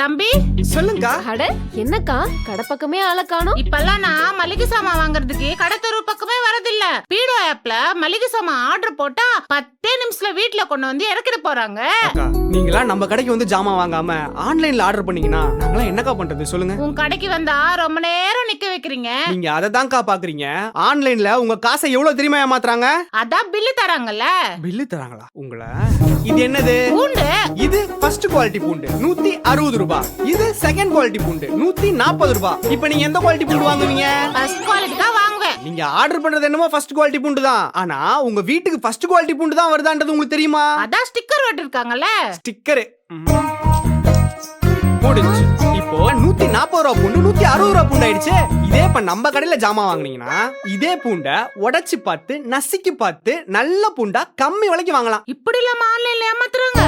தம்பி சொல்லுங்கக்கா. அட என்னக்கா கடை பக்கமே ஆள காணோம். இப்பெல்லாம் நான் மளிகை சாமான் வாங்குறதுக்கு கடத்தெரு பக்கமே வரதில்ல. பீடோ ஆப்ல மளிகை சாமான் ஆர்டர் போட்டா 10 நிமிஷத்துல வீட்டுல கொண்டு வந்து இறக்கிட்டு போறாங்க. அக்கா, நீங்களா நம்ம கடைக்கு வந்து ஜாமான் வாங்காம ஆன்லைன்ல ஆர்டர் பண்ணீங்கன்னா நாங்களாம் என்னக்கா பண்றது சொல்லுங்க. உன் கடைக்கு வந்தா ரொம்ப நேரம் நிக்க வைக்கிறீங்க. நீங்க அதை தான்க்கா பாக்குறீங்க. ஆன்லைன்ல உங்க காசை எவ்வளவு தெரியுமா ஏமாத்துறாங்க? அதான் பில்லு தராங்கல்ல. பில்லு தராங்களா உங்களை? இது என்னது? பூண்டு. இது ஃபர்ஸ்ட் குவாலிட்டி பூண்டு 160 ரூபாய். இது செகண்ட் குவாலிட்டி பூண்டு 140 ரூபாய். இப்போ நீங்க எந்த குவாலிட்டி பூண்டு வாங்குவீங்க? ஃபர்ஸ்ட் குவாலிட்டி தான் வாங்குவேன். நீங்க ஆர்டர் பண்றது என்னமோ ஃபர்ஸ்ட் குவாலிட்டி பூண்டு தான். ஆனா உங்க வீட்டுக்கு ஃபர்ஸ்ட் குவாலிட்டி பூண்டு தான் வருதான்றது உங்களுக்கு தெரியுமா? அதான் ஸ்டிக்கர் ஒட்டிருக்காங்கல்ல. ஸ்டிக்கர் போடுச்சு. இப்போ 140 ரூபாய் பூண்டு 160 ரூபாய் பூண்டு ஆயிடுச்சு. இதே இப்ப நம்ம கடையில ஜாமான் வாங்குனீங்கன்னா இதே பூண்டை உடைச்சு பார்த்து நசுக்கி பார்த்து நல்ல பூண்டா கம்மி விலைக்கு வாங்கலாம். இப்படி இல்லாம ஆன்லைன்ல ஏமாத்துறாங்க.